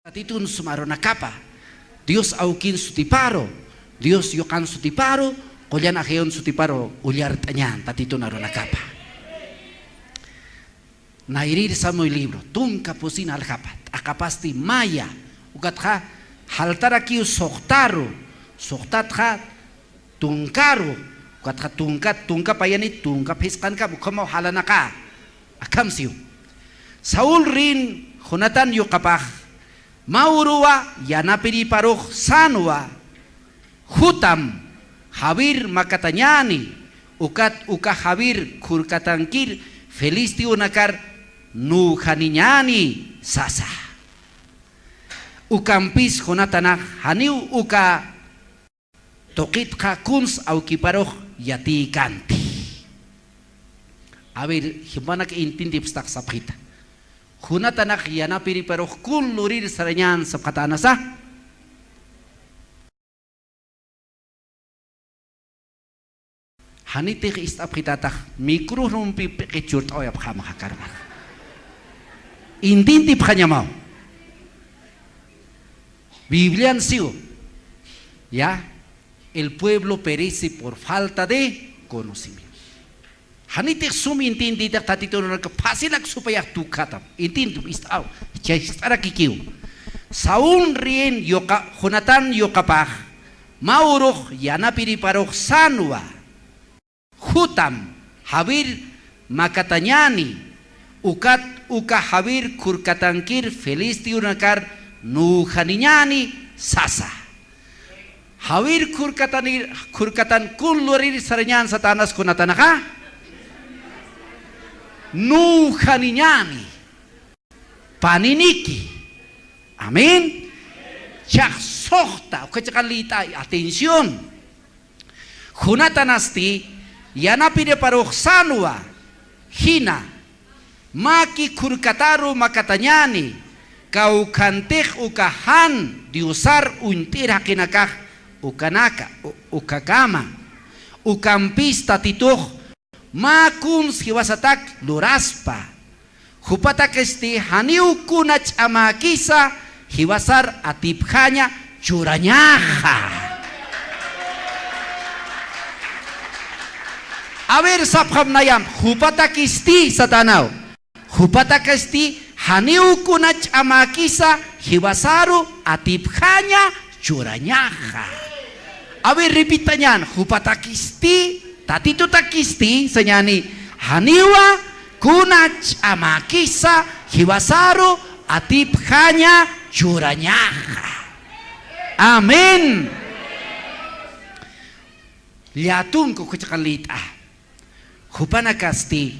Tatitun sumaro nakapa. Dios aukin sutiparo. Dios yokan sutiparo. Kolyan aheon sutiparo. Ulyar tanyan. Tatitun aro nakapa. Nairir sa mo'y libro. Tungka pusin alkapat. Akapasti maya. Ukat ka. Haltara kiyo soktaro. Soktat ka. Tungkaro. Ukat ka tungkat. Tungka payanit. Tungka piskan ka. Bukamaw halana ka. Akam siyo. Saul rin. Hunatan yu kapah. Mauruwa yanapiri paruh sanwa hutam habir makatanyani ukat uka habir kurkatankir felisti unakar nuhaninyani sasa ukampis honatanak haniu uka tokit kakuns au kiparuh yati kanti abir himanak intindip stak sapita Hunatanak yana piri pero kulurir saranyan sa katanasa. Hanitik istap kitatak mikro rumpi pekecurt oyap kama kakarman. Intintip kanya mau. Biblian siu. Ya, el pueblo perece por falta de conocimiento. Hanitik sumi intindi tak tatito na kapasilak supaya tukatam intindu istaw chestara kikiu Saul rien yoka Jonatan yokapah mauruh yanapiri paruh sanwa hutam habir makatanyani ukat uka habir kurkatankir felisti unakar nuhaninyani sasa habir kurkatan kulurir saranyan sa tanas kunatanaka nuhaninyani paniniki amin cak sohta kecakalita atención hunatanasti yanapide paruh sanwa hina maki kurkataru makatanyani kau kantik ukahan diusar untir hakinakah ukanaka ukakama ukampis tatituh makum siwasatak luraspa hupatak esti haniu kunach amakisa hiwasar atipkhanya curanyaha awer sapham nayam hupatak esti satanaw hupatak esti haniu kunach amakisa hiwasaru atipkhanya curanyaha awer repitanyan hupatak esti Tatito takisti senyani haniwa kunach amakisa hiwasaru atipkhanya curanyaha. Amin. Liatun ko kucakalita. Hupanakasti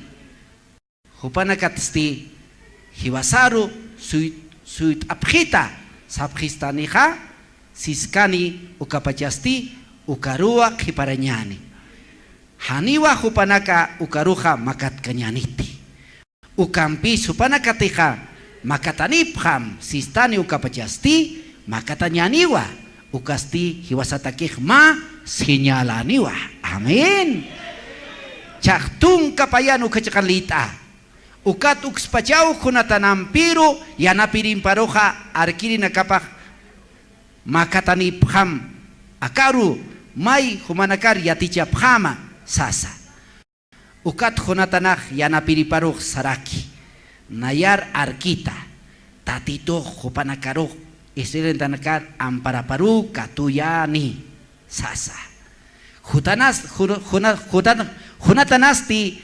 hiwasaru suit apkhita sabkhistaniha siskani ukapachasti ukarua kiparanyani. Haniwa hupanaka ukaruha makat kanyaniti ukampi supanaka tiha makatanipkham sistani ukapachasti makatanyaniwa ukasti hiwasatakih ma sinyalaniwa amin caktung kapayan ukacakalita ukat ukspachau kunatanampiru yanapirim paroha arkiri nakapah makatanipkham akaru mai humanakar yatichapkhama sasa ukat hunatanah yanapiri paruh saraki nayar arkita tatito hupanakaruh isilen tanakar ampara paru katuyani sasa hunatanasti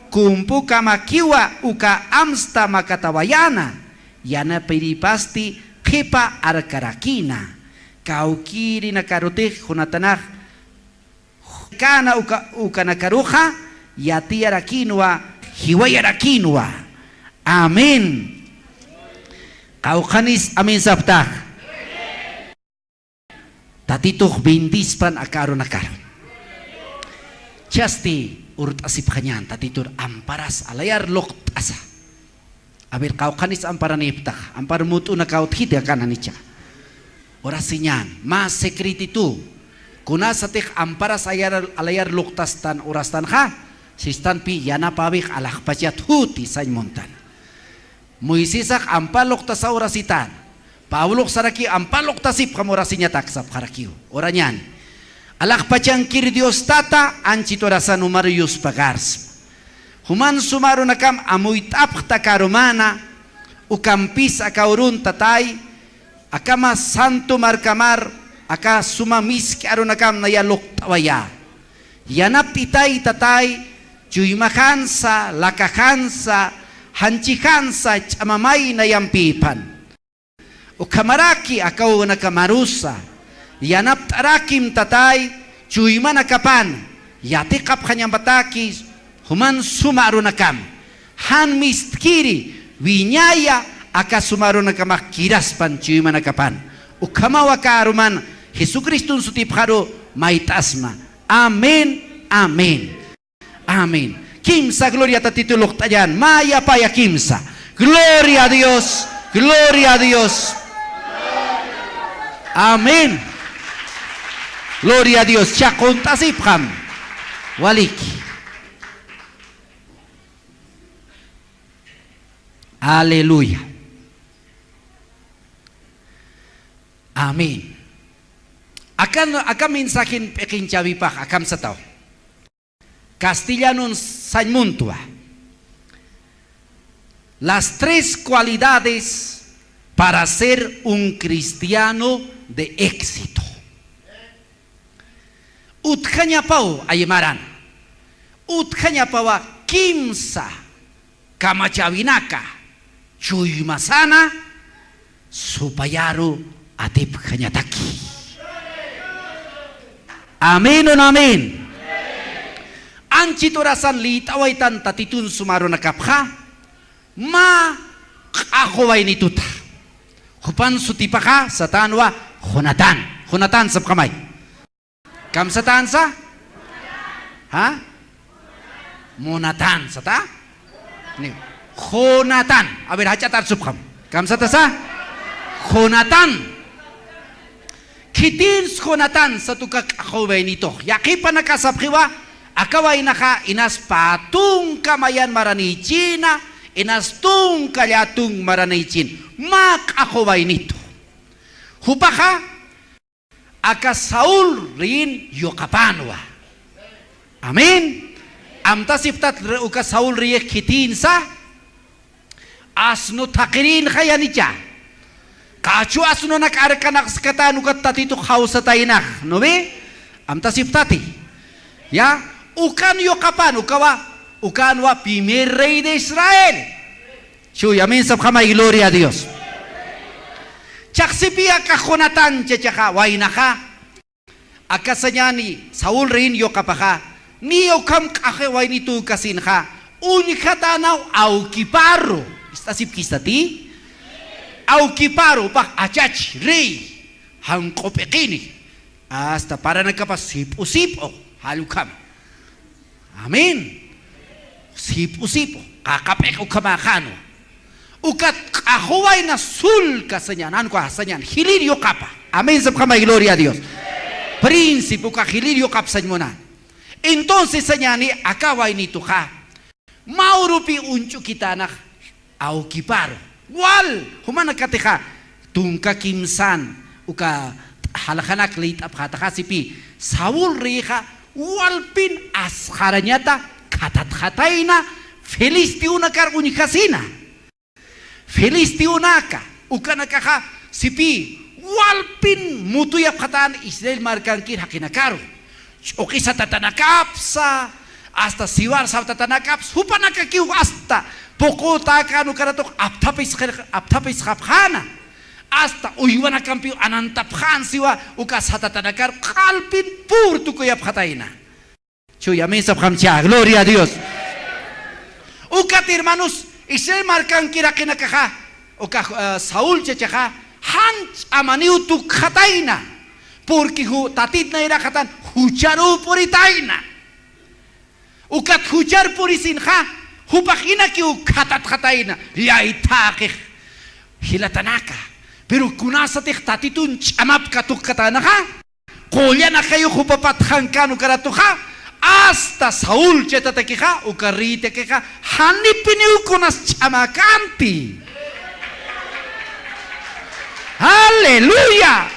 kumpu kamakiwa uka amsta makatawayana yanapiri pasti kipa arkarakina kau kiri nakarutih hunatanah kana uka nakaruha yatiara kinwa hiwayara kinwa amin kau kanis amin sabtah tatituh bindispan akaron chasti urut asip kanyan tatitur amparas alayar loktasa abir kau kanis amparan iftah ampar mutu na kau hida kananicha orasinyan mas sekretitu kuna satik amparas alayar luktastan urastan ha sistan pi yana pabik alak pachat huti say montan Moises ampalok ta sa orasitan. Paulok saraki ampalok tasip kamorasinya taksap harakiu. Oranyan. Alak pachang kiri Dios tata anchito rasa numarius pagars. Human sumaro nakam amuit apta karumana ukampis akaurun tatay akama santo markamar aka sumamis ki arunakam na yalok tawaya. Yanap titay tatay chuymakansa lakakansa hanchikansa chamamay na yampipan. Ukamaraki akaw nakamarusa yanap tarakim tatay chuyma nakapan yatikap kanyang bataki human sumaro nakam han mistkiri winyaya aka sumaro nakamak kiraspan chuyma nakapan ukamawa karuman Jesucristo sutiparo maitasma. Amen, amen, amen. Kimsa gloria tatitulok tayan maya paya kimsa. Gloria a Dios, gloria a Dios. Amen. Gloria a Dios. Chakontasip kam. Walik. Aleluya. Amen. Akan mensaje pekin chavipak akam satao. Castellanos Sañmuntua. Las tres cualidades para ser un cristiano de éxito. Utkanyapau ayemaran. Utkanyapawa kimsa kamachavinaka chuymasana supayaru atip kanyataki. Amen on amen. Anchitorasan litawaitan tatitun sumaro nakapha ma akoway nituta. Hupan sutipaka sa tanwa Jonathan. Jonathan sa kamay. Kam sa tansa? Ha? Monatan sa ta? Jonathan. Aber hachatar subkam. Kam sa tasa? Jonathan. Kitin Jonathan sa tukak akoway nito. Yakipan nakasapkiwa akaway naka inas patung kamayan marani China inas tung kalyatung marani Chin. Mak akoway nito. Hupaka aka Saul rin yokapanwa. Amen. Amtasiptat uka Saul rin kitinsa asno takirin kaya niya. Kachu asno nakarkanak skatan ukat tatito kausatainak. No be? Amtasiptati. Ya, ukan yokapan ukawa ukanwa primer rey de Israel. Chuy, amen sab kamay gloria a Dios. Chaksipia ka Jonathan chachaka wainaka. Akasanyani Saul rin yokapaka. Niyo kam kakaway nito kasinha. Unikatanaw au kiparo. Istasip kistati. Au kiparo pak achach rey. Hangkopekini. Hasta para nagkapasipo-sipo. Halukam. Amen. Sipo-sipo. Kakapek o kamakano. Ukat kahuay na sul kasanyan. Ano ka hasanyan? Hilirio kapa. Amen sa kamay. Gloria a Dios. Prinsipo ka hilirio kapsan mo na. Entonces sanyani akaway nito ka. Maurupi uncho kita na au kiparo. Wal. Humanakate ka. Tungka kimsan. Uka halakanak late up hataka sipi. Saul reka. Walpin askaranyata. Katat-katay na. Felistiyo na karunikasina. Felistiyo naka, ukanakaka sipi, walpin mutuyap kataan Israel markangkin hakinakaro. Okay sa tatanakapsa, hasta siwar sa tatanakaps, hupanakakiw hasta, pokota kanu karatok, aptapis kapkana. Hasta uyuan akampiw anantapkan siwa, ukas sa tatanakar, kalpin purto kuyap katayna. Chuy, amen sa kamcha, gloria a Dios. Ukat hermanos, Israel markan kira kinakaka o Saul chachaka hanch amaniu tu khataina porque tatit na irakatan hucharu poritaina ukat huchar porisinha hupakina ki khatat khataina yaitake hilatanaka pero kunasatih tatitun chamap katuk katanaka kolya na kayo hupapathan kanu karatuha hasta Saul chetatekeja ukarritekeja hanipiniu konas chamakampi Haleluya.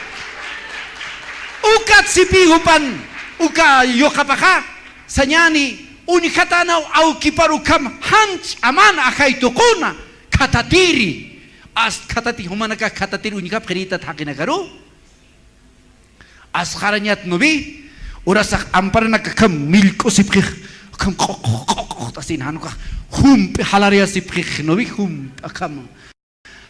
Ukat sipi upan uka yokapaka sanyani unikatanaw au kiparukam hanch aman akay tukuna katatiri as katati humanaka katatiri unikap kerita takinagaru as karanyat nubi urasak ampar nakakam milko sipkih kam tasin hanuka hum halaria sipkih nubi hum akam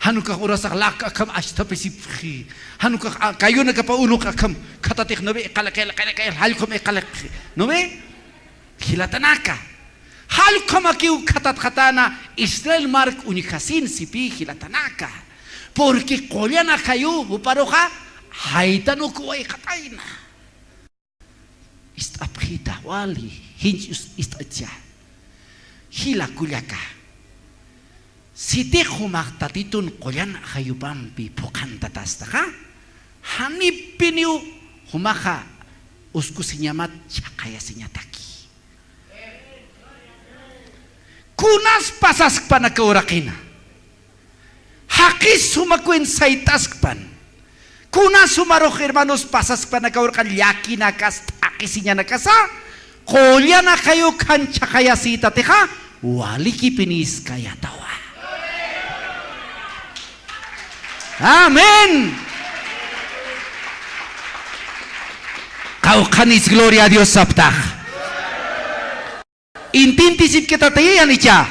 hanuka urasak lak akam ashtape sipkih hanuka kayo nakapaunog akam katatik nubi kalakal halkom kalak nubi hilatanaka halkom akiu katat katana Israel mark unikasin sipi hilatanaka porque kolyana kayo uparoja haitanu kuway kataina istapita wali hinjus istatja hila kulyaka siti humaktatitun kolyan hayupampi pukantatastaka hanipiniu humaka uskusinyamat chakaya sinyataki kunas pasaskpan nakaurakina hakis sumakuen saitaskpan kunas sumaroh hermanos pasaskpan nakaurakkan yaki nakas akisinya nakasa kolya na kayo kancha kaya sita teha waliki pinis kaya tawa amen kau kanis gloria a Dios saptah intintisip kita tayan icha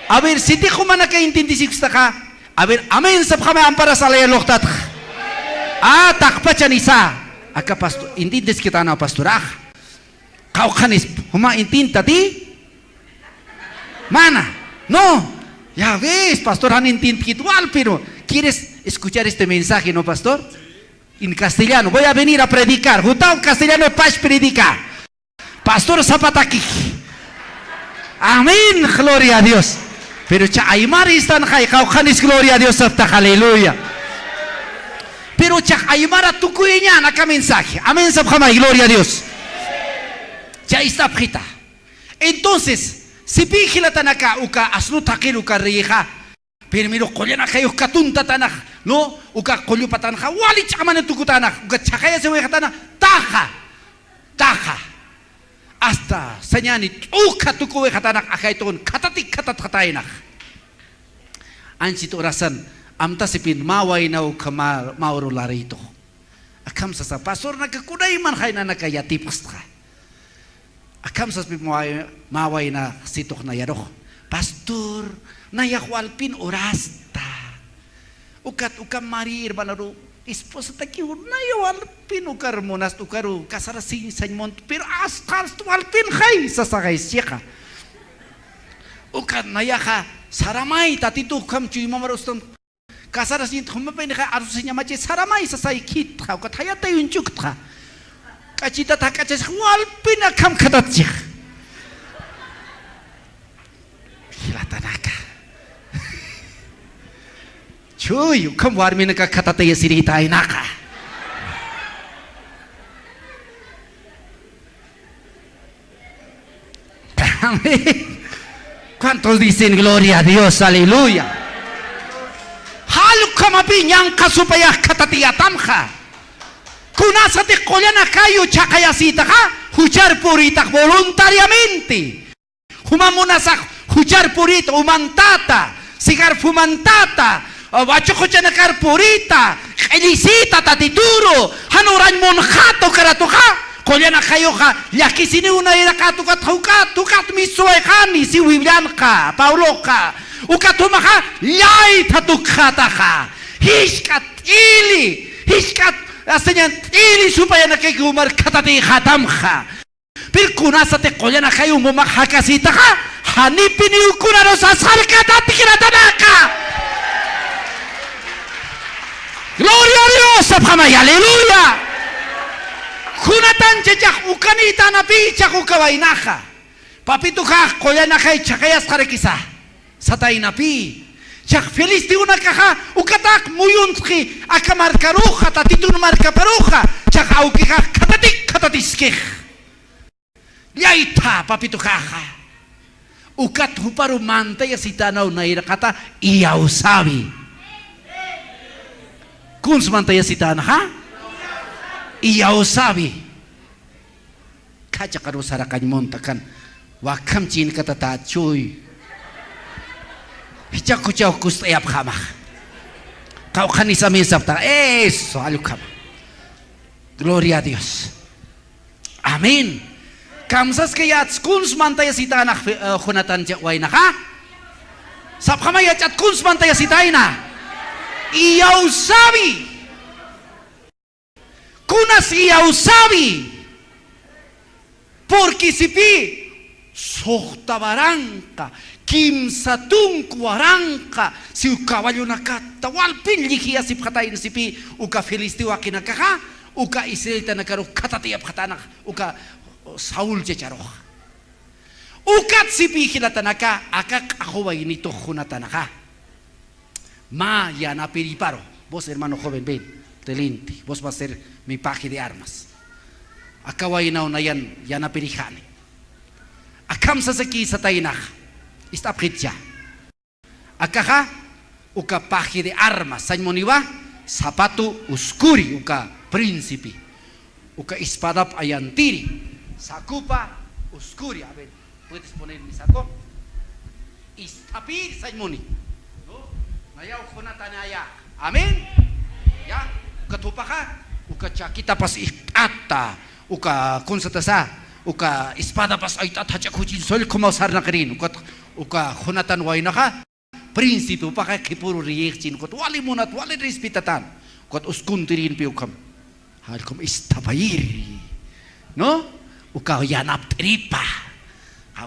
a ver si te humana ka intintisip staka a ver amen sab kami ampara salaya loktat takpachan isa aka pastor intintis kita na pastorah kau kanis huma intinta ti mana no ya ves pastor han intintitual pero quieres escuchar este mensaje no pastor en castellano voy a venir a predicar jutao castellano pas predicar pastor Zapataki amén gloria a Dios pero cha aymar istan kay kau kanis gloria a Dios aleluya pero cha aymara tukuinya naka mensaje amén sabjamay gloria a Dios ya está prita entonces si pigila tanaka uka asnu takir uka reja pero miro kolyana kayo katunta tanak no uka kolyo patanaka wali chamane tukutanak uka chakaya se wekatana taja hasta senyani uka tuku wekatanak akaiton katatik katat katainak ansit orasan amta sipin maway na uka mauro larito akam sa pastor nakakunay man kay na nakayatipas ka akam sa maway na sitok na yaro pastor nayakwalpin orasta ukat ukam marir banaro esposa taki nayawalpin ukar monas ukaru kasarasin sanmont pero astas walpin khay sasakay siya ukat nayaka saramay tatitu ukam chuy mamaroston kasarasin humapay ka arusinya machi saramay sasay kit ka ukat hayata yun chukta kachita takachas walpin akam katatsi hilatanaka chuy ukam warmi nakakatataya sirita ay naka ¿cuántos dicen gloria a Dios? Aleluya halu kamapi nyang kasupaya katatiyatamha kunasate kolyana kayo chakayasita ka huchar puritak voluntariamente humamunasak huchar purita umantata sigar fumantata bacho kuchana kar purita elisita tatituro hanuran monjato karatuka kolyana kayo ka yakisini una ira katukat tukat misway kani si William ka Paulo ka ukatumaka yay tatukata ka hiskat asenyan ili supaya nakikumar katati khatam ka pero kunasate kolyana kayo mumakhakasita ka hanipin yung kunano sa sarkatati kinatanaka gloria a Dios sabhamay aleluya kunatan chechak ukanita na pichak ukawainaka papito ka kolyana kay chakayas karekisa satay na pi chak feliz di una kaha ukatak muyunski akamarkaruha tatitun markaparuha chak aukika katatiskih yaita papito kaha ukat huparu mantay asitanaw na irakata iyaw sabi Kun semantaya sitaan ha? Iyaw sabi. Kaca karo sarakan montakan. Wakam chin katata cuy. Hijak kucaw kustayap kama. Kau kanisa mesapta. Soaluk kama. Gloria a Dios. Amin. Kamsas kaya kun semantaya sitaan khunatan jakway na ka? Sab kama ya chat kun semantaya sitain na. Iyaw sabi. Kunas iyaw sabi. Porque si pi sokta barangka kimsatun kuarangka si ukawayo nakata walpin likia si patayin si pi uka filistiwa kinakaka uka israelita nakaro katatiap katanak uka Saul jecharo ukat si pi kinatanaka akak ako way nito kunatanaka ma yana piriparo vos hermano joven ven telinti vos va a ser mi paje de armas akaway na unayan yana pirihane akam sasaki sa tainah istapritya akaka uka paje de armas sañmoniwa zapato uskuri uka príncipe uka espadap ayantiri sakupa uskuri a ver puedes poner mi saco istapir sañmoni ayaw khunatan aya amin ya uka tupaka uka chakita pas itata uka kunsatasa uka espada pas aitat hacha kuchin sol kumausar na karin uka khunatan way naka príncipe upaka kipuro riyekchin kot wali munat wali respetatan kot uskun tirin piukam halkom istabayir no uka yanap tripa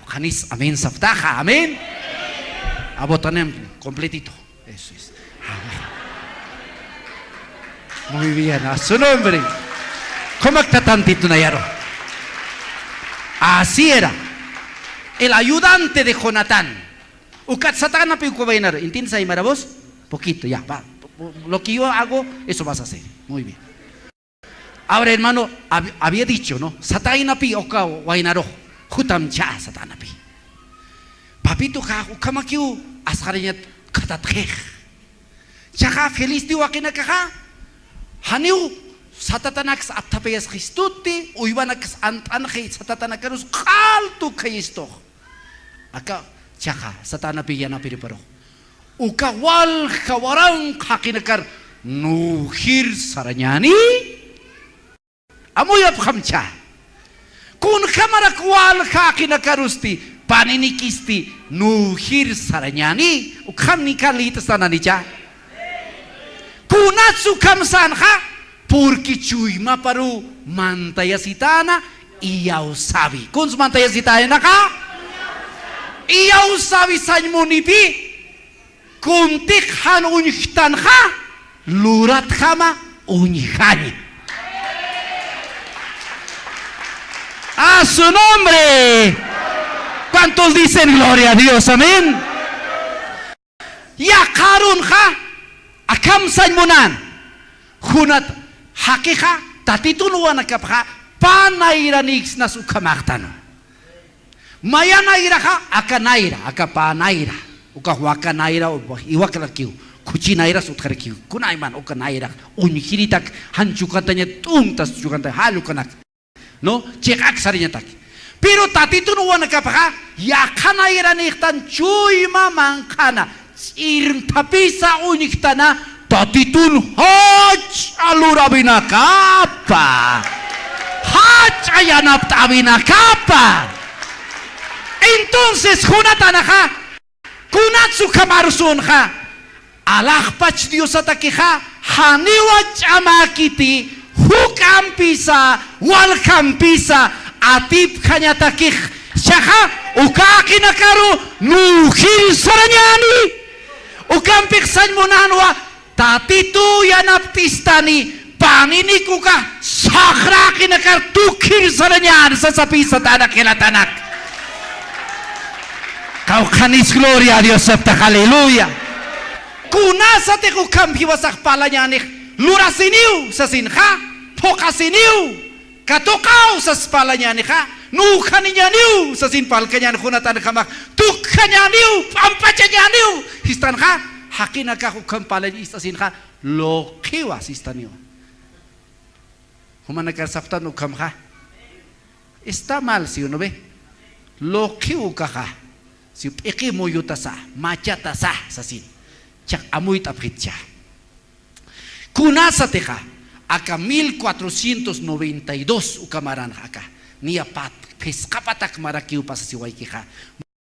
kanis amin saftaha amin abotanem completito. Eso es. Muy bien, a su nombre. ¿Cómo está tantito Nayaro? Así era. El ayudante de Jonatán. Ukat satana piuko bainar. ¿Entiendes ahí, Marabos? Poquito, ya, va. Lo que yo hago, eso vas a hacer. Muy bien. Ahora, hermano, había dicho, ¿no? Satana pi oka wainaro. Hutam cha satana pi. Papito ka ukamakiu asaranya katatkeh. Chaka feliz diwa kinakaha. Haniu satatanak sa atapayas Kristuti uibanak antanakay satatanak kaltu kayisto. Aka chaka satanapi yana piriparo. Ukawal kawarang kakinakar nuhir saranyani. Amuyap kamcha. Kun kamarakwal kakinakarusti. Paninikisti nuhir saranyani ukam nikali tasananicha kunatsu kamsanha porque chuima paru mantayasitana iyaw sabi kun mantayasitana ka iyaw sabi sañmunipi kuntik han uñihtanha lurat hama uñihani a su nombre. ¿Cuántos dicen gloria a Dios? Amén. Ya karun ha akam sañmunan hunat hakika tatitunuan akapha panairanix nas ukamaktano mayanaira ha akanaira akapanaira ukahwakanaira iwaklakiu kuchinaira sutkarkiu kunaiman ukanaira unhiritak hanchukantanya tuntas chukanta halukanak no chekak sariñatak. Pero tatito no wana kapaka yakana iranihtan chuyma mankana irtapisa uniktana tatitun hach alurabina kapa hach ayanaptabina kapa. Entonces junatanaja kunatsu kamarsunja alakpach Dios atakeja haniwach amakiti hukampisa walkampisa atip kanyatakih shaha ukakinakaru nuhil saranyani ukampik sanmunanwa tatitu yanaptistani paninikuka sakra kinakar tukhil saranyan sasapi satanak kilatanak kau kanis gloria a Dios sabta haleluya kunasate kukampi wasak palanyanik lurasiniu sasinha pokasiniu katokau sa spalanya ni ka nukaninya niu sa sinpal kanya hunatan kamak tukanya niu ampachanya niu histan ka hakina ka ukam pala istasin ka lokiwa sistaniwa. Humana ka saptan ukam ka. Está mal si uno ve. Lokiu ka ka. Si iki mo yuta sa machata sa sasin. Chak amoy tapit siya. Kunasa teka aka 1492 ukamaran aka. Niya pat peskapatak marakiu pa sa siway kika.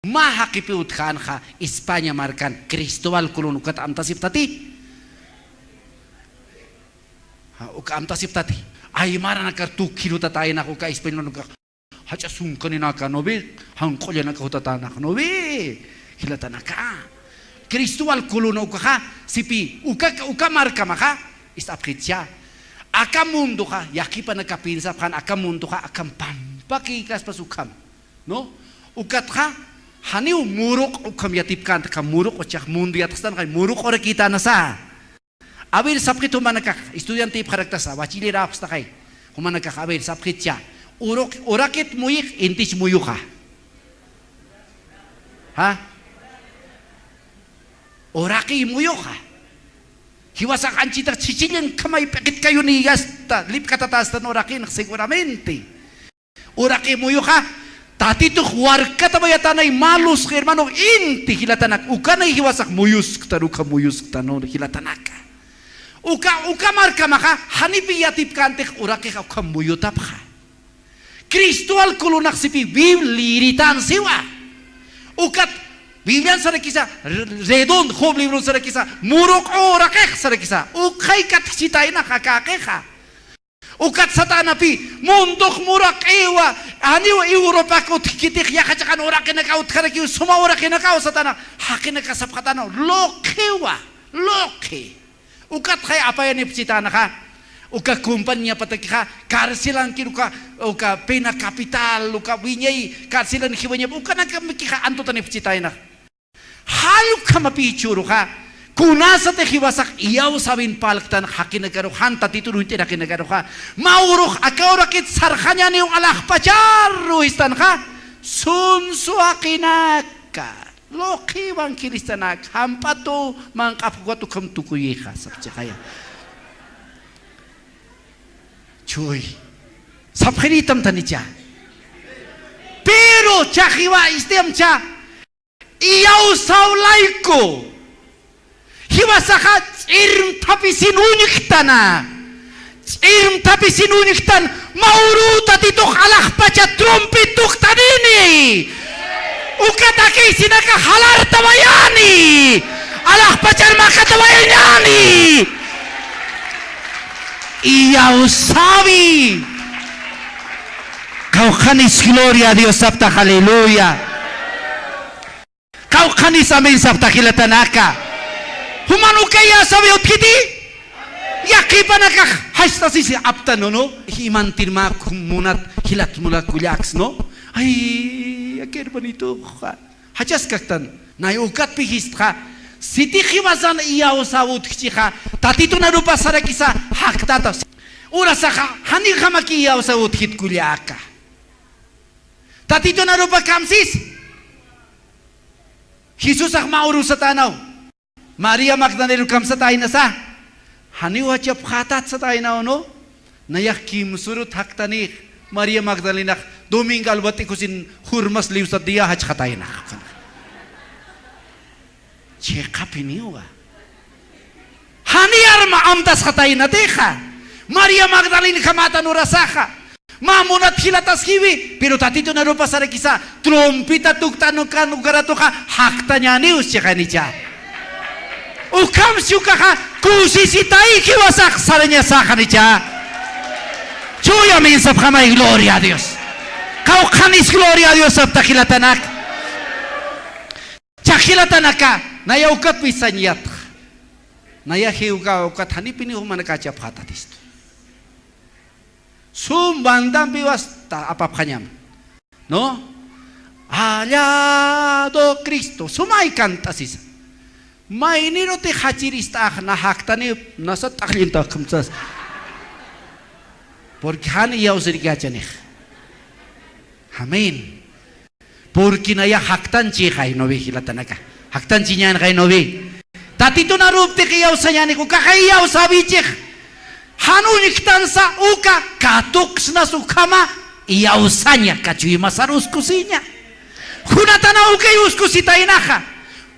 Mahakipiut kan ka Espanya markan Cristobal Colon ukat amtasip tati. Uka amtasip tati. Ay mara nakartu kilo tatay na ko ka Espanya ka. Hacha sungkan na ka nobe. Hang kolya na ka hutata na ka nobe. Hilata na ka. Cristobal Colon uka sipi uka marka maka istapkit siya. Aka mundo ka yaki pa nagkapinsap kan aka mundo ka akam pampakikas pasukam. No? Ukat ka haniu muruk ukam yatipkan ka muruk o tsak mundo yatastan kay muruk ore kita na sa. Abir sapkit humanakak estudyante karakter sa bachiller apsta kay humanakak abir sapkit siya. Urakit muyik intis muyu ka. Ha? Oraki muyu ka. Hiwasakan cita cicilin kamay pekit kayo ni yasta lip katatas tan orakin seguramente. Oraki muyu ka. Tatito warka tabayatanay malus kay hermano inti hilatanak ukanay hiwasak muyus taruka muyus tanor hilatanaka. Uka marka maka hanipi yatip kantek urake ka uka muyutap ka. Cristobal Colunak sipi bibliritan siwa. Ukat Biblian sa kisa redon hob libro sa kisa murok urake sa kisa. Ukay kat sitay na kakake ka. Ukat sa tanapi mundok murak ewa aniwa Europa ko tikitik yakachakan orak kinakaut karaki suma orak kinakaut sa tanah hakin nakasap katanaw lokewa loke ukat kaya apa yan ipsitana ka uka kumpanya patakika karsilan kinuka uka pena kapital uka winyay karsilan kiwanya uka nakamikika antutan ipsitay na haluk ka mapichuro ka kunasa te hiwasak iyaw sabin palktan hakinagaro hanta titurutin hakinagaro ka mauruk akaw rakit sarkanya niyong alak pacharo istan ka sunsu hakinaka loki wang kiristanak hampato mang kapugwatu kam tukuyi ka sabcha kaya cuy sabkhinitam tanicha pero chakiwa istem cha iyaw saulaiko hiwasaka irim tapi sinunyiktan mauru tatitok alak pacha trompituk tadini ukataki sinaka halar tabayani alak pacha maka tabayani iya usawi kau kanis gloria a Dios sabta haleluya kau kanis amin sabta kilatanaka humanu kaya sabi utkiti yakipa nakak hasta si apta no himan tirma kumunat hilat mula kulyaks no ay akir banito hajas kaktan na ukat pihist ka siti khiwasan iyaw sa utkiti ka tatito na rupa sara kisa haktata urasa ka hani khamaki iyaw sa utkit kulyaka tatito na rupa kamsis Jesus ak mauru sa tanaw Maria Magdalena kam sa tayo na sa haniwa siya pakatat sa tayo na ono nayak kim surut haktanik Maria Magdalena Domingal bati kusin hurmas liw sa diya hach katay na check up iniwa haniyar maamtas katay na teka Maria Magdalena kamata nurasaka mamunat hilatas kiwi pero tatito na rupa sa rekisa trompita tuktanong ka nugarato ka haktanya nius siya kanitya ukam suka ka kusisitai kiwasak saranya sakanitya chuya minsap kamay gloria a Dios kau kanis gloria a Dios sa takilatanak chakilatanak ka naya ukat pisanyat naya hiuga ukat hanipin yung manakacha patatisto sumbandam biwas ta apap kanyam no alado Cristo sumay kantasis may nino ti hachirista na haktani nasa taklinta kamsas porque han iyaw sirigyachanik amen porque naya haktan chi kay novi hilatanaka haktan chi nyan kay novi Tatito na rupte kayaw sa yan ko kakayaw sabi chik. Hanunik tansa uka katuks na sukama iyaw sa niya kachuy masarus kusinya. Hunatana uka yus kusita inaka.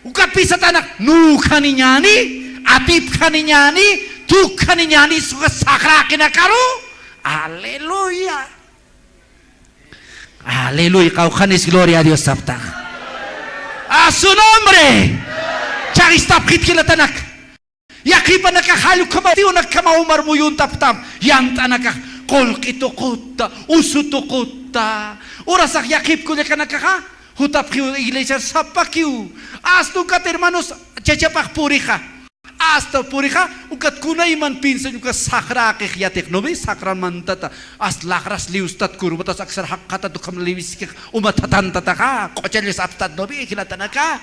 Uka pisa tanak nuka ninyani atip kaninyani tuk kaninyani suka sakra kinakaru. Aleluya. Aleluya. Kau kanis gloria a Dios sabta. A su nombre. Chagistap kit kilatanak. Yakipa nakahalo kamatiw nagkamaumar mo yung taptam. Yang tanaka kol kitokota usutokota. Orasak yakip ko ka nakaka. Hutap kiw iglesia sapakiw. Asto kat hermanos chachapak purika. Asto purika ukat kunay man pinsan yung sakra kikyatik nobi sakran man tata as lakras liustat kurbatas aksar hakkata to kamliwis umatatan tataka kochelis aptat nobi kilatanaka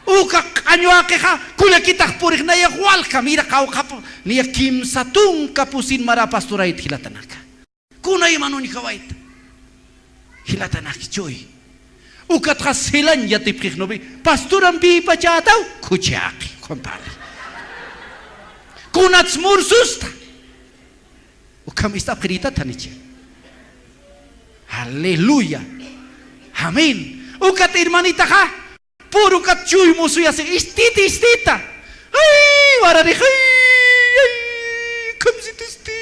ukak anyo ka kula kitak purik na yakwal kamira kau kap niya kim satung kapusin mara pastorait kilatanaka kunay man ni kawait kilatanaki joy ukat khasilan yatip nobi pastoran bi pachataw kuchaki kontali kunat smur susta ukam istap kerita taniche haleluya amin ukat irmanita ka puro kat chuy musu ya se istita ay warari ay kamsitisti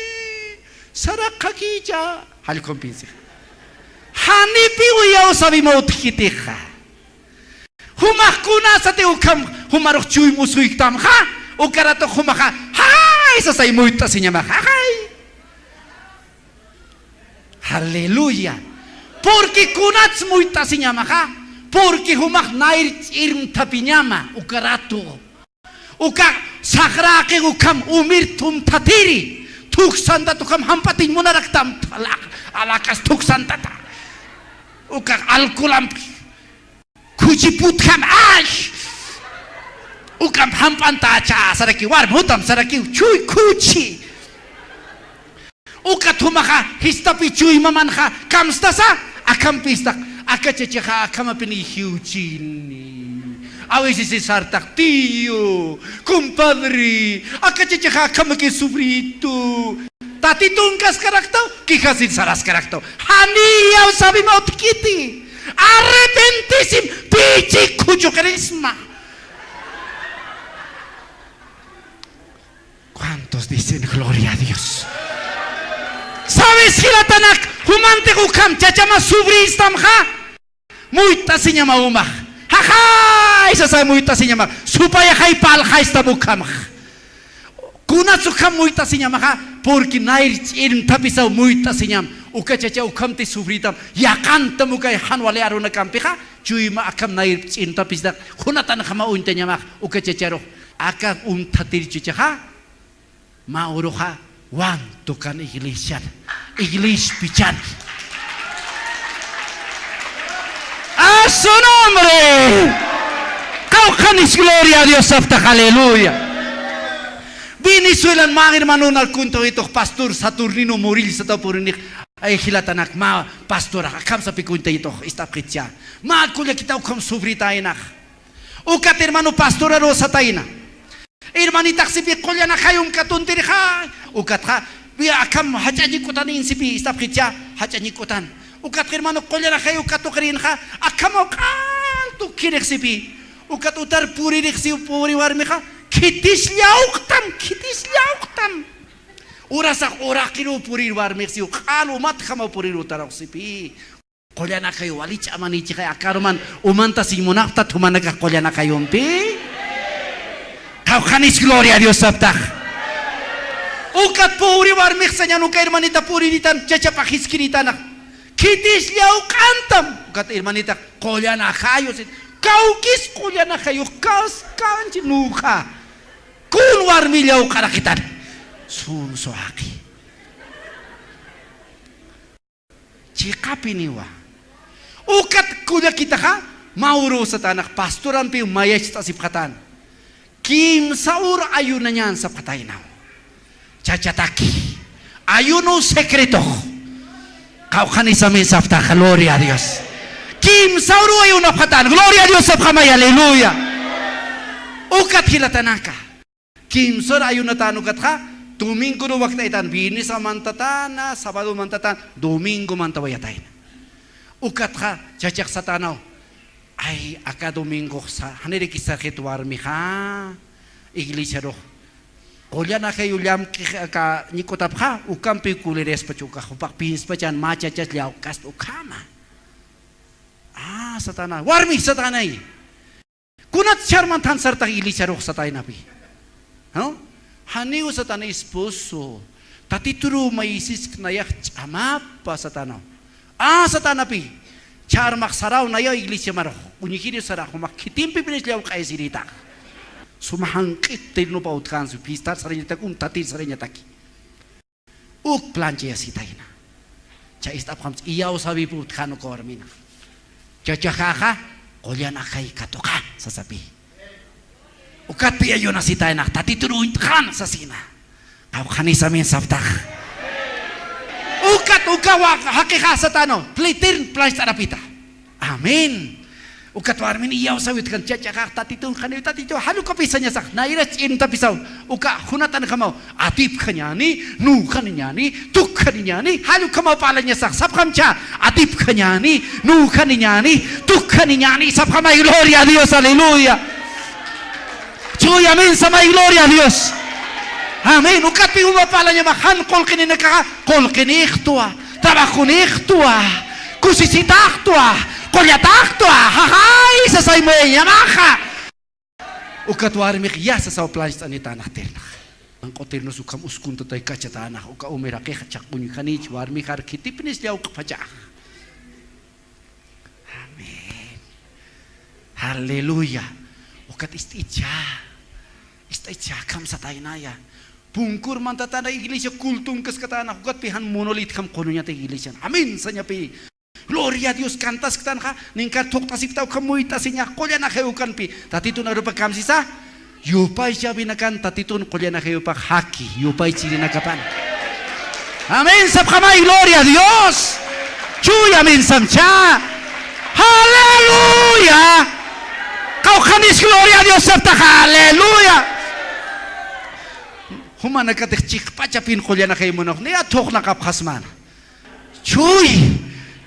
sarakakija hal kompinsi hanipi uyaw sabi mo tikiteka humakuna sa te ukam humarok chuy musu iktam ka ukarato humaka hay sa say muita sinya hay haleluya porque kunats muita sinya maka porque humak nair irm tapinyama ukarato uka sakrake ukam umir tum tatiri tuksanta tukam hampatin munaraktam alakas tuksanta ta uka alkulam kujiput kam ash ukam hampan tacha saraki war mutam saraki chuy kuchi ukat humaka histapi chuy mamanha kamstasa akam pistak akachecheha akamapini hiuchini awesi si sartak tío compadre akachecheha akamaki sufrito tati tungkas karakto kikasin saras karakto haniyaw sabi mo tikiti arrepentisim pichi kucho karisma. ¿Cuántos dicen gloria a Dios? ¿Sabes que la tanak humante ukam chachama subristam ha? Muita se llama umah. Haha, esa sabe muita se llama. Supaya hay pal haista bukam. Kuna sukam muita se llama ha porque nair irin tapisa muita se llama. Uka chacha ukam te subritam. Ya canta muka hanwale aruna kampiha. Chuima akam nair irin tapisa. Hunatan hama unta llama uka chacharo. Aka tatir chichaha. Mauroja wan tocan iglesia pichan a su nombre caucanis gloria a Dios hasta aleluya binisuelan mga hermano al kunto ito pastor Saturnino Moril sa tapurunik ay hilatanak ma pastora akam sa pikunta ito istapkitya ma kuya kita ukam subrita inak ukat hermano pastora ro sa taina Irmani taksipi kolya na kayong katuntir ha ukat ha biya akam hajaji kutan insipi istap kitya hajaji kutan ukat hermano kolya na kayo katukarin ha akam okal tu kireksipi ukat utar puri reksi puri warmi ha kitis liauktam urasak orakiro puri warmi si ukal umat kama puri utarok sipi kolya na kayo walich amani chika akaruman umanta simunakta tumanaka kolya na kayong pi Kanis gloria a Dios sabta. Ukat puri war miksanya nuka hermanita puri ditan caca pakis kiritan. Kitis liau kantam. Ukat hermanita kolya na kayo sit. Kau kis kolya na kayo kas kanci nuka. Kun war milau karakitan. Suso aki. Cikapi niwa. Ukat kuya kita ka mauro sa tanak pastoran pi mayas ta sipkatan. Kim saur ayunan niyan sa patay na. Chachataki. Ayuno sekreto. Kau kanisa mensafta gloria a Dios. Kim saur ayuno patan. Gloria a Dios sa kamay. Haleluya. Ukat hilatanaka. Kimsor ayunatan ukat ha. Domingo no waktu itan bini samantatana, sabado mantatan, domingo mantawayatain. Ukat ha jajak satanaw. Ay aka domingo sa haniri kisah ketwarmi ha. Iglesia roh. Olya na kayo liam ka nikotap ha. Ukam pikulires pachuka. Hupak pins pa dyan machachas liaw kast ukama. Satana. Warmi satanay. Kunat charman tan sarta iglesia roh satay napi. No? Haniw satana esposo. Tatituro maisis na yak chamapa satana. Satana pi. Charmak saraw na yaw iglesia maro. Unikiri saraw. Kumakitimpi pinis liaw kaya sirita. Sumahangkit tayo pa utkan su pistar saranya tak tatin saranya taki. Uk planche ya sitay na. Cha istap kams iyaw sabi po utkan ko armina. Cha kaka kolya na kay katoka sasabi. Ukat pi ayo na sitay na tatituruin kan sa sina. Kau kanisa min sabtak. Ukat ukawa hakika sa tano. Plitin plans tarapita. Amen. Ukat warmin iyaw sawit kan cacak tatitun kanil tatito halu kapisanya sak nairas in tapisaw uka hunatan kamau atip kanyani nu kanyani tuk kanyani halu kamau palanya sak sab kamcha atip kanyani nu kanyani tuk kanyani sab kamai gloria a Dios aleluya cuy amin sama gloria a Dios amin ukat pi uma palanya makan kol kini neka kol kini ikhtua tabakun ikhtua kusisita ikhtua Kolyatakto hahay sa say mo yamaka. Ukat warmi kya sa saw plans ani tanah terna. Ang koterno sukam uskun tatay kacha tanah uka umera ke kachak punyo kanich warmi kar kitipnis liaw kapaja. Amen. Haleluya. Ukat istitya kam sa tayo naya. Pungkur mantatana iglesia kultung kas katana ukat pihan monolit kam konunya ta iglesia. Amin sa pi. Gloria a Dios kantas ketan ka ningkat tok tasip tau kamu itasinya kolya na kayo kan pi tatitun arupa kamsisa yupay siya binakan tatitun kolya na kayo pa haki yupay chili na kapan amen sab kamay gloria a Dios chuy amen samcha haleluya kau kanis gloria a Dios sabta haleluya humana katik chik pachapin kolya na kayo monok niya tok na kapkasman chuy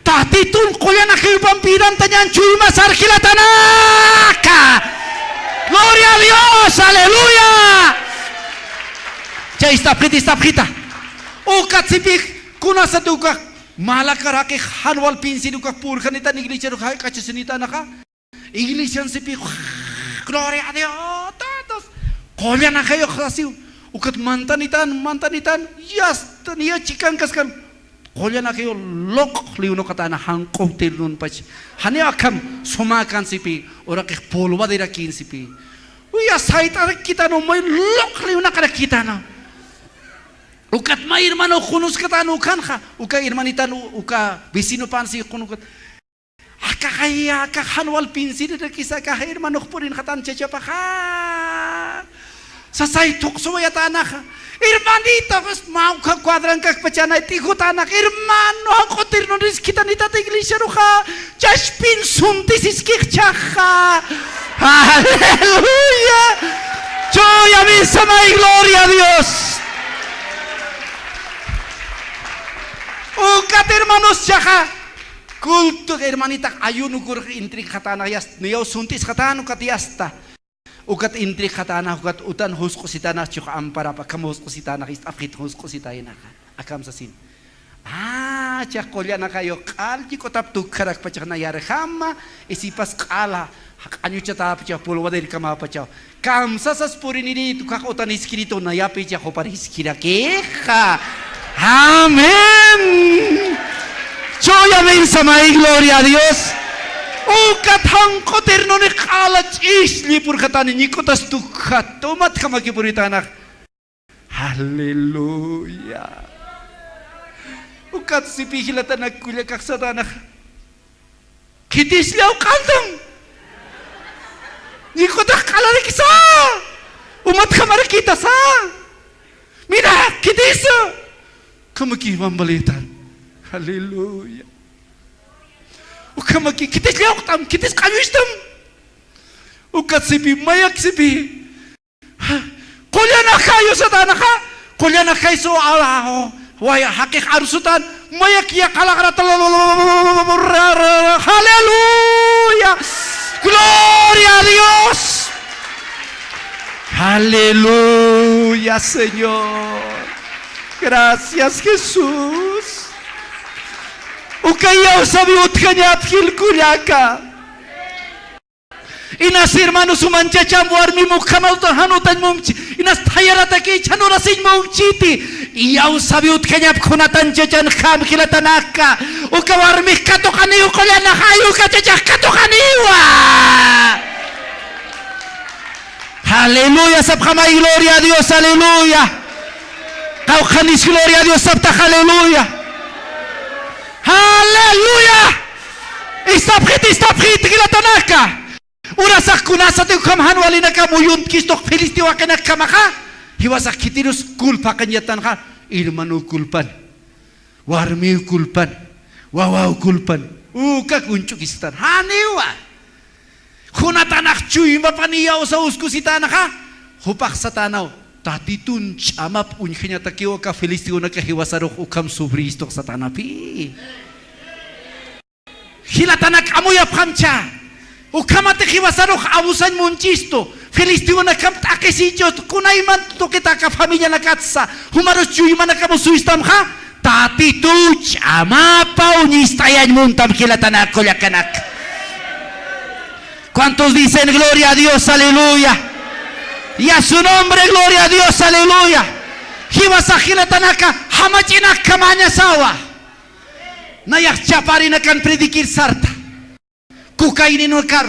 tatitun kolya na kayo pampiran tanyan chuy masar kilatanaka gloria a Dios aleluya cha istap kita ukat sipik kuna sa tukak malakarake hanwal pinsin ukak purkanita iglesia rukhay kachasunita naka iglesia sipik gloria a Dios tatos kolya na kayo kasi ukat mantanitan yas taniya chikan kaskan kolya na kayo lok liuno katana hangkong tirnun pach hani akam sumakan sipi ora ke polwa dira kin sipi uya saita kita no may lok liuna kada kita na ukat may irmano kunus katano kan ka uka irmanitan uka bisino pansi kunukat akakaya akahanwal pinsi dira kisa ka irmano purin katan cecapa ka sasay tukso ya tanah hermanito pues mau ka kuadran ka pachana tigo tanak hermano ako tirnonis kita nita ta iglesia roja jaspin suntis iskikchaja haleluya joy a mi sama y gloria a Dios ukat hermanos chaja kulto hermanita ayuno kur intrik katana yas niyo suntis katano katiasta ukat intrik katana ukat utan husko sitana chuka ampara pa kam husko sitana ist afrit husko sitayna akam sasin chak kolya na kayo kalji ko tap tukarak pa chak na yar khama isipas kala anyu chata pa chak pulwa der kama pa chak kam sasas purinini tukak utan iskirito na yapi chak ho par iskira keha amen joy amen sama gloria a Dios ukat hangko terno ni kalat isli purkatani nikotas tukat tomat kamaki puritanak haleluya ukat sipi hilatanak kulya kaksatanak kitis liaw kantang nikotas kalari kisa umat kamar kita sa mira kitis kamaki mambalitan haleluya ukamaki kitis liaw tam kitis kayustam ukat sipi mayak sipi kulya na kayo sa tanaka kulya na kayo so waya hakik arusutan mayak ya kalakara haleluya gloria a Dios aleluya Señor gracias Jesús ukaya sabiut kanya apkil kulyaka inas hermanos umanchacha muarmi mukhamauta hanutan mumchi inas thayarata ke chanura sin mumchiti iyau sabiut kanya khunatan chachan kham khilatanaka ukawarmi katokani ukolyana hayu kachacha katokaniwa aleluya sabkhama gloria a Dios aleluya kaukanis gloria a Dios sabta aleluya aleluya istaprit khilatanaka urasak kunasa te kamhan walina ka muyun kistok filistiwa kana kamaka hiwasak kitirus kulpa kanyatan ka ilmanu kulpan warmi kulpan wawaw kulpan uka kunchukistan haniwa kunatanak chuy mapaniyaw sa uskusitan ka hupak sa tanaw tatitun chamap unkanya takiwa ka filistiwa na kahiwasarok ukam subristok sa tanapi hilatanak amuyap kamcha ukamate hiwasarok abusan munchisto Filisteo na kam takesicho kunay man to kita ka familia na katsa humaros chuy man ka musuistam ka tatituch amapa unistayan muntam kilatanak kolyakanak. ¿Cuántos dicen gloria a Dios aleluya y a su nombre gloria a Dios aleluya hiwasa kilatanaka hamachinak kamanya sawa nayak chapari na kan predikir sarta kukainin no kar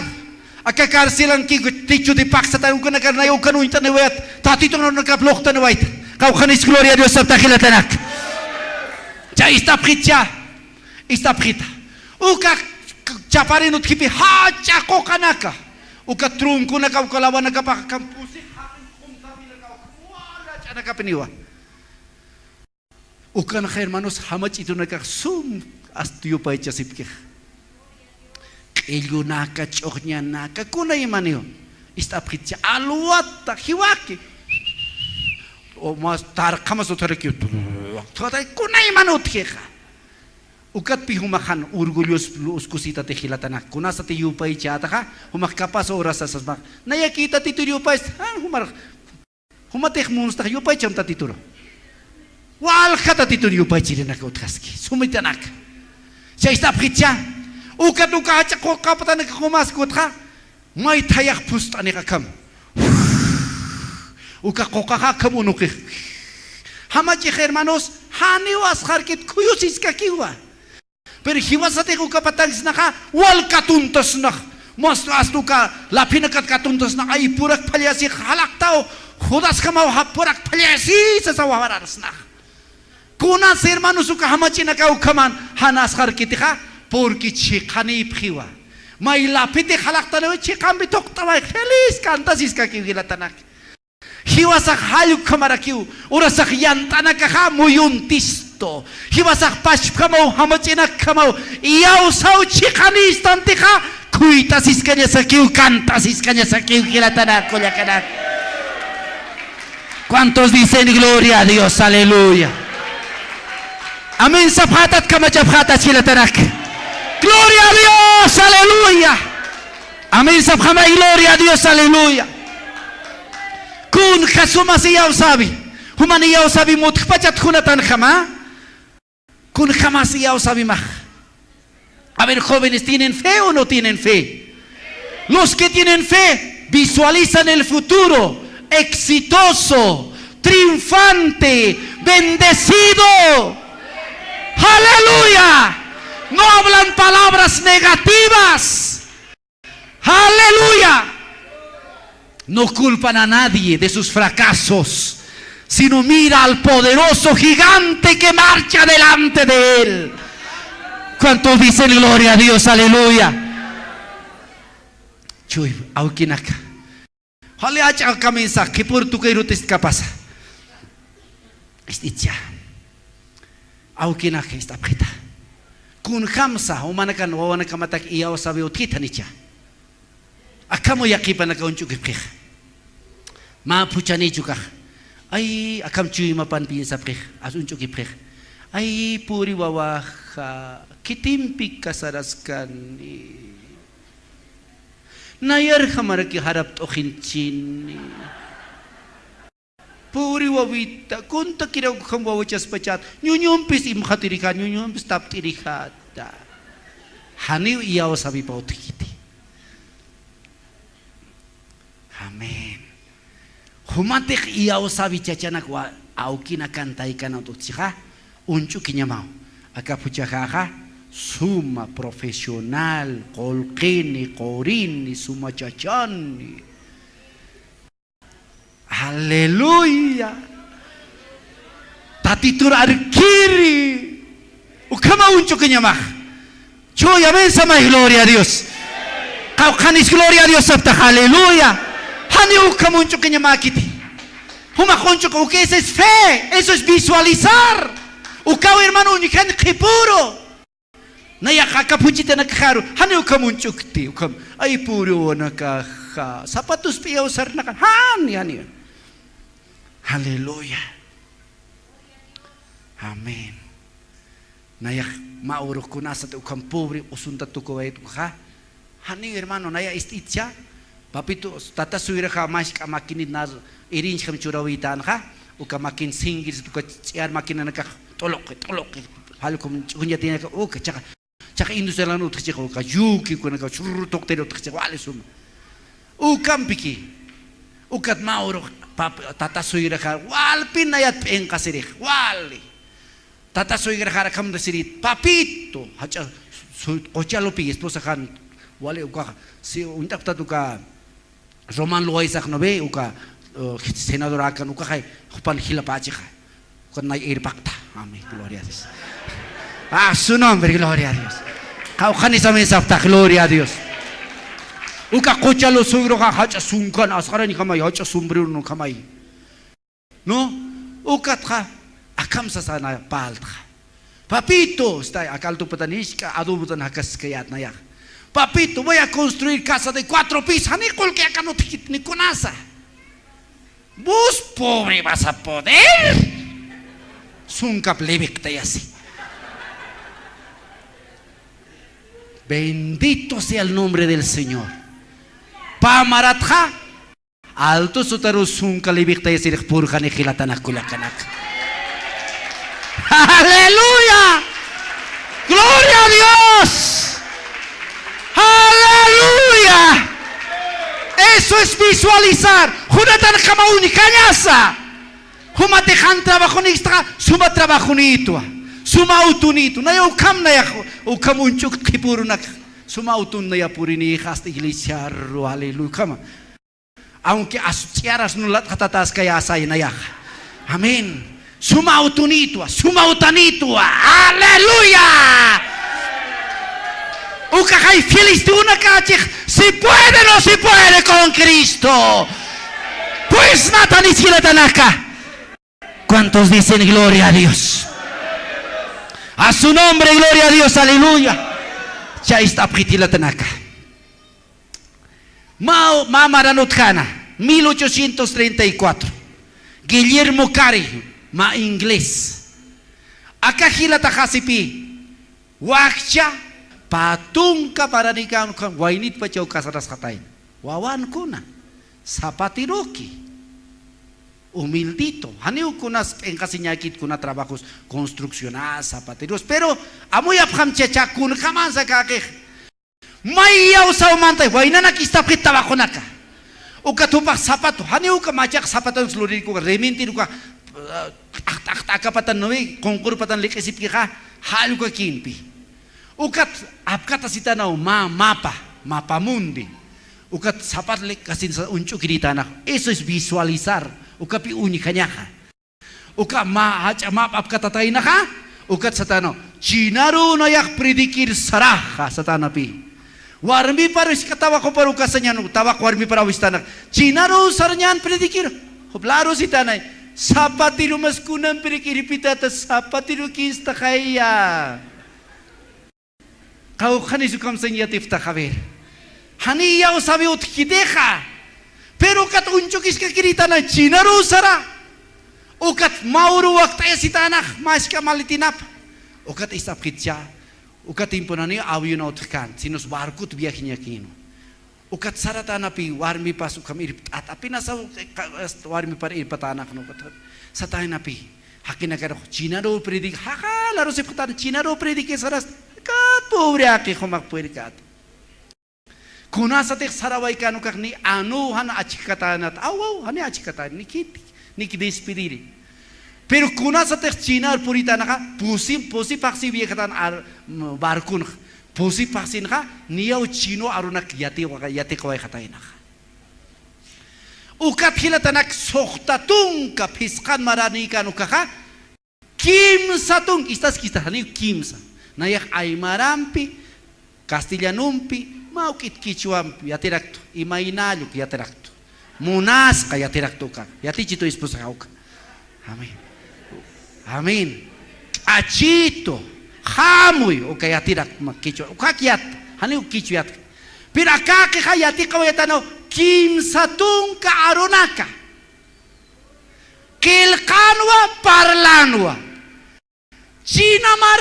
akakar silang ki tichu di paksa tayo kana kar nayo kanu inta na wet tatito no nakablok ta na wait kau kanis gloria a Dios sabta kilatanak ja istapritya istaprita uka chaparin ut kipi ha chako kanaka uka trunku na kau kalawan na kapakampusi hakin kumtabi na kau wala chana kapiniwa uka na hermanos hamach ito na sum astuyo pa ichasipkih Elyo naka choknya naka kuna imanio istapritya aluata hiwaki o mas tar kamas otarekyo toda kuna imanot keka ukat pi humakan orgullos uskusita te hilatana kuna sa te yupay chata ka humakapas oras sa sasmak nayakita tituro yupay humar humatek munsta yupay chamta tituro wal kata tituro yupay chirina ka utkaski sumitanak siya istapritya ukat uka ko kapatan ka kumas kutka may tayak pusta ni kakam uka kokaka kamunuki hamachi hermanos haniwas harkit kuyusis kakiwa pero hiwasate ko kapatang snaka wal katuntos nak mas astuka lapinakat katuntos nak ay purak palyasi halak tao hudas kamau hapurak palyasi sa sawaras nak kuna hermanos uka hamachi nakau kaman hanas harkit ka porque chikani priwa may lapite halak tanaw chikam bitok taway feliz kantas iska kiwilatanak hiwasak hayuk kamarakiw urasak yantanak ka muyuntisto hiwasak pashkamaw hamachinak kamaw iyaw saw chikani istante ka kuitas iska niya sa kiw kantas iska niya sa kiw kilatanak kulyakanak. ¿Cuántos dicen gloria a Dios aleluya amin saphatat kamachaphatat kilatanak gloria a Dios, aleluya. Amén, sabjama gloria a Dios, aleluya. Kun kasuma siyaw sabi, humaniyaw sabi mutkpachat hunatan jama, kun jamás siyaw sabi mah. A ver, jóvenes, ¿tienen fe o no tienen fe? Los que tienen fe visualizan el futuro exitoso, triunfante, bendecido. Aleluya. No hablan palabras negativas. Aleluya. No culpan a nadie de sus fracasos, sino mira al poderoso gigante que marcha delante de él. ¿Cuántos dicen gloria a Dios? Aleluya. Chuy, aukinaka. Hale acha kamisa que por tu kairutis kapasa. Esticha. Aukinaka está preta. Kun khamsa umanakan wawanakamatak iyaw sabi utkitanicha Akamo yakipan na kaunchuk ipkik. Ma puchani chukak. Ay akam chuy mapan pinsa pkik. As unchuk ipkik. Ay puri wawaha. Kitimpik kasaraskan. Nayar hamaraki harap tokinchin. Puri wawita. Kunta kiraw kang wawachas pachat. Nyunyumpis imkhatirikat. Nyunyumpis taptirikat. Haniw iyaw sabi pa utikiti. Amen. Humatik iyaw sabi chachanak wa auki na kantay ka na tutsika unchu kinyamaw akapuchakaka suma profesional kolkini korini suma chachani. Haleluya. Tatitur arkiri ukama unchu kinyamah. Choy amen sama gloria a Dios. Kau kanis gloria a Dios sabta haleluya. Hani ukamuncho kanya makiti. Humakoncho ko que eso es fe, eso es visualizar. Ukao hermano unikan kipuro. Naya kakapuchita nakharu. Hani ukamuncho kiti ukam ay puro nakaha. Sapatos piyaw sar nakan. Hani. Haleluya. Amen. Naya mauro kunasa te ukam pobre usunta tuko ay tukha. Hani hermano naya istitya. Papito tata suira ka mas ka makinid na irinch kam churawitan ka o ka makin singis to ka ciar makina na ka tolok halo kum kunya tina ka o ka chaka industrial no tchika ka yuki ko na ka churru toktero tchika wale sum o kampiki o kat mauro tata suira ka walpin na yat pen kasirih wali tata suira ka kam da sirit papito hacha kochalo pi esposa kan wale o ka si untak tatu ka Roman Loaisak no ve uka senador akan uka kai hupan hila pachi kai uka nai irpakta. Amén, gloria a Dios. Su nombre, gloria a Dios. Kau kani samen sapta, gloria a Dios. Uka kocha lo sugro ka hacha sunkan asara ni kamay hacha sumbrero no kamay. No uka tra akam sasana palta. Papito, está akal tu patanishka adubutan hakas kayat nayak. Papito, voy a construir casa de 4 pisos. Ni que acá no te ni con asa. Vos, pobre, vas a poder. Sunka plebecta y así. Bendito sea el nombre del Señor. Pamaratja. Alto sotaru sunka lebecta y así. Purja nejilatanakulacanak. Aleluya. Gloria a Dios. Aleluya. Eso es visualizar. Junatan kamauni cañasa. Humatejan trabajo nixtra, suma trabajo nitua. Suma autunito. Na ukam na yako. Ukamunchuk kipurunak. Suma autun na yapurini hasta iglesia. Aleluya. Kama. Aunque asutiaras nulat katatas kaya asay na yak. Amen. Suma autunitua. Suma autanitua. Aleluya. Ukakay feliz de una calle. Si puede o no si puede con Cristo. Pues matan y siquiera tanaka. ¿Cuántos dicen gloria a Dios? A su nombre, gloria a Dios, aleluya. Ya está pritila tanaka. Mamaranotjana, 1834. Guillermo Cari, ma inglés. Acá gila tajasipi. Wakcha. Patungka para nikan kan wainit pa chau kasaras katain. Wawan kuna zapatiroki humildito. Haniu kunas en kasinyakit kuna trabajos construccionales zapateros. Pero amoy abham checha kun kaman sa kakeh. Maya usaw mantay wainana kista pit trabajo naka. Uka tupak zapato. Haniu ka machak zapato sluri ko reminti ko ak patan noy konkur patan likesip ka halu ka kinpi. Ukat apkata sitanaw mapa mundi. Ukat sapat lek kasin sa unchu kiritana. Eso es visualizar. Ukapi unikanyaka. Uka map apkata tayo na ka. Ukat satano. Chinaru na yak predikir saraha satana pi. Warmi paris katawa ko paru kasanyan. Tawa ko warmi parawis tanak. Chinaru sarnyan predikir. Hoplaro sitanay. Sapatiru mas kunang predikir pitata sapatiru kista kaya. Kau kanis ukam senyatif tak haber. Hani ya sabe utkideja. Pero kat unchukis ka kirita na chinaru sara. Ukat mauru wakta esitanah mas ka malitinap. Ukat isap kitja. Ukat imponani awyun utkan. Sinus barkut biaknya kino. Ukat saratana pi warmi pasu kami at api nasa warmi par irpatanak no kat. Satay na pi. Hakin agad ako, Chinaro predik, haka, laro si Patan, Chinaro predik saras, kat, pobre aki, kumakpuir kat. Kuna sa tek saraway kanu kak ni anu hana achikatan at awaw, hani achikatan, niki despedire. Pero kuna sa tek Chinar purita naka, pusi paksi biakatan ar barkun, pusi paksi naka, niyaw Chino arunak yati kaway katay naka. Ukat hilatanak soktatung kapiskan maranikan ukaka kimsatung istas kita hani kimsa nayak aymarampi Castellanumpi maukit kichuampi yatiraktu imainaluk yatiraktu munas ka yatiraktu ka yati chito esposa kauka amen amen achito hamuy o kayatirak makichu ukakiat hani ukichu yat piraka ke hayati kawayatano kimsatung ka arunaka kilkanwa parlanwa China mar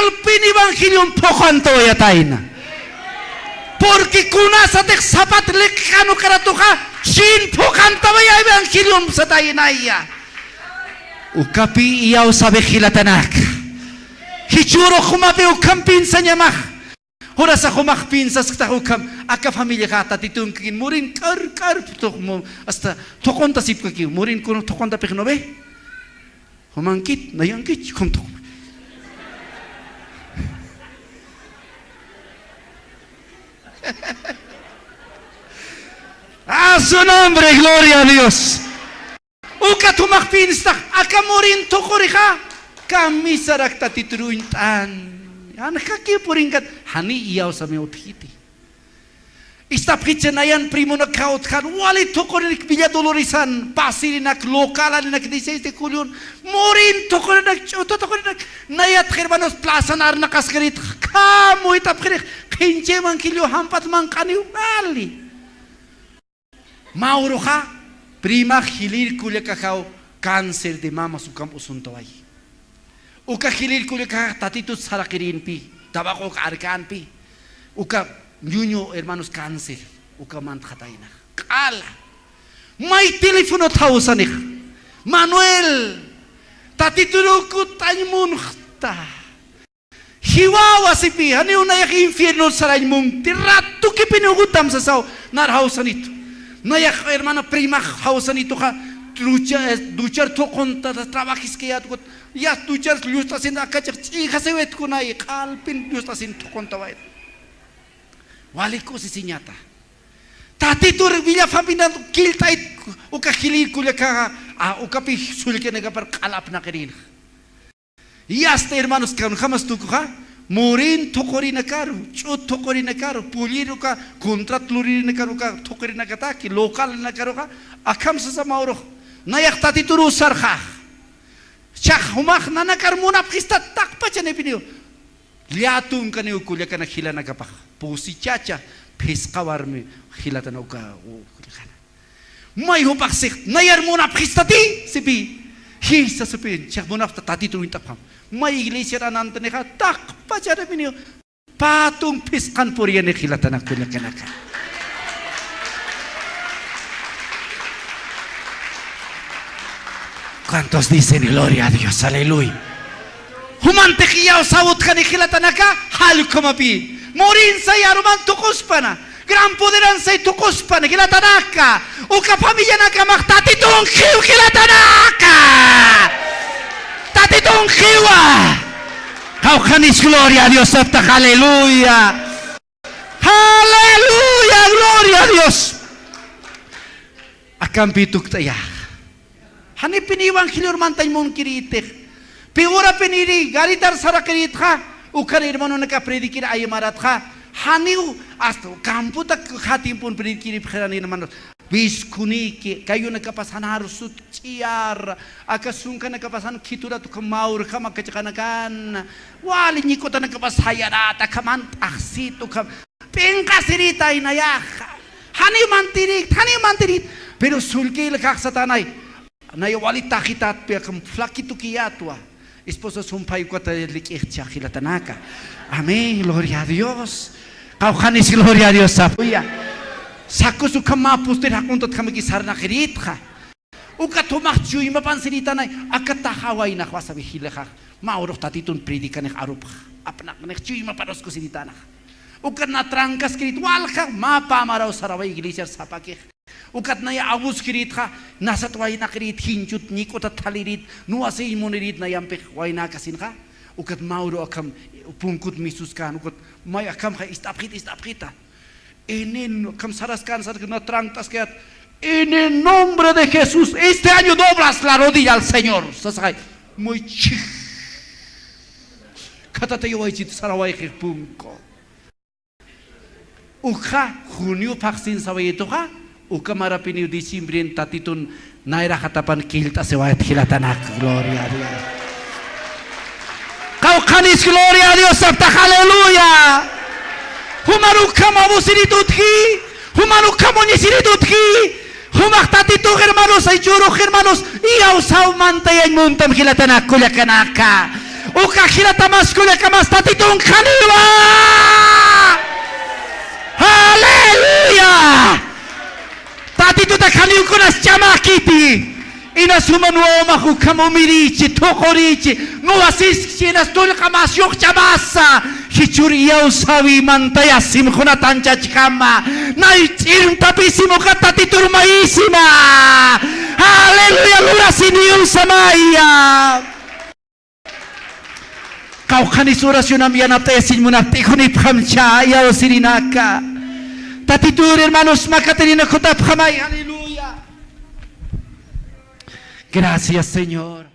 alpin evangelium pokanto yataina porque kuna sa tek sapat lekano karatuka chin pokanto ya evangelium sataina ya ukapi iyaw sabe hilatanak hichuro kumape ukampin sa nyamah Hora sa kumak pinsas kita hukam aka familia kata titung kin murin kar tok mo hasta tokon tasip kaki murin kuno tokon ta peknobe humangkit nayangkit kum tok a su nombre gloria a Dios uka tumak pinstak aka murin tokorika camisa rakta titruintan anak kaki puringkat hani iyaw sa meothiti istap kitchenayan primo na kaut kan wali tokorik Villa Dolorisan pasirinak lokalan nak diseste kulyon morin tokorik tokorik nayat hermanos plaza nar nakaskarit kamu itap kire kinche man kilyo hampat man kaniu mali mauro ka prima hilir kulya kakao cáncer de mama su campo suntawai uka hilir kulika tatito sarakirin pi tabako arkan pi uka nyunyo hermanos cáncer uka man khataina kala may telefono tausanik Manuel tatito ku tanymun khta hiwawa sipi hani unayak infierno saraymun tiratu ki pinugutam sa saw nar hausanito nayak hermano prima hausanito ka duchar tokon ta trabajis que ya duchar yusta sin akachak hija se vet kunai kalpin yusta sin tokon ta wait waliko si sinyata tatitur villa famina kiltait uka hilir kulaka uka pi sulke nega par kalap na kerin ya este hermanos kan jamás tu ha morin tokorina karu chut tokorina karu pulir uka kontrat lurina karu ka tokorina kata ki lokal na karu ka akam sa mauro nayak tatituru sarkha chak humak nanakar munap kista tak pachane pinio liatum kane ukulya kana khilana kapah pusi chacha peskawar me khilatan uka mai hupak sik nayar munap kistati sipi hisa sipi chak munap tatituru intapam mai iglesia anantane ka tak pachane pinio patung peskan poriane khilatan ukulya kana ¿Cuántos dicen gloria a Dios? Aleluya. Humante kiyao sabut kanikilatanaka halkomapi. Morin saya aruman tukuspana. Gran poderan say tukuspana kilatanaka. Uka pamilya nakamak tatitong kiw kilatanaka. Tatitong kiwa. How kanis gloria a Dios saptak aleluya. Aleluya gloria a Dios. Akan pituk taya. Hani piniwang hilur mantay mon kiritek. Piura piniri garitar sara kirit ha. Ukan hermano naka predikir ayamarat ha. Hani asto kampu tak hatim pun predikir pkhirani hermano. Biskuni ke kayo nakapasan harus ciar. Akasungka nakapasan kitura tu kemaur kama kecakanakan. Wali nyikota nakapas hayarata kaman aksi tu kam Pengkasirita inayaja. Hani mantirit. Pero sulkil kak satanay. Nayawalita kitat pe kam flakito kiyatua. Esposa sumpay ko talikihcha kilatanaka. Amén, gloria a Dios. Kauhanis gloria a Dios sapuya. Sako su kamapus ter hakuntot kami kisarna kiritha. Ukatumak chuy mapansirita nay akatahaway na kwasabi hilakha. Maurok tatitun predikan ek arup. Apnak nek chuy maparos ko sirita na. Ukat na trangkas kirit walka mapa maraw saraway iglesia sapake. Ukat na ya abus kirit ka nasa tuway na kirit hinchut nikot at halirit nuwasi imunirit na yampek way na kasin ka. Ukat mauro akam pungkut misus kan ukat may akam ka istapkita. En akam saraskan na trangkas kayat en el nombre de Jesús este año doblas la rodilla al Señor. Sasakay muy chik. Kata tayo way chit saraway kipungko. Uka Junio vaksin saway ito ka. Uka marapin Diciembre tatitun naira katapan kilta sewayat hilatanak. Gloria a Dios. Kau kanis gloria a Dios sabta haleluya. Humaruka mabusiritutki. Humaruka monisiritutki. Humak tatitu hermanos ay churo hermanos. Iaw saw mantayan muntam hilatanak kulyakanaka. Uka hilatamas kulyakamas tatitun kaniwa. Haleluya. Tati tu takani ko nas chamakiti. Inas humanuo maku kamomirichi tokorichi. No asis chinas tol kamasyok chamasa. Hichuriyaw sawi mantaya simkhuna tancha chikama. Nay chirum tapisimo ka tati turmaisima. Haleluya lura siniyong samaya. Kau kanis orasyon amyan aptesin mo na tikunip kamcha yaw sirinaka. Tatitur hermanos makaterina kotap kamay. Aleluya. Gracias Señor.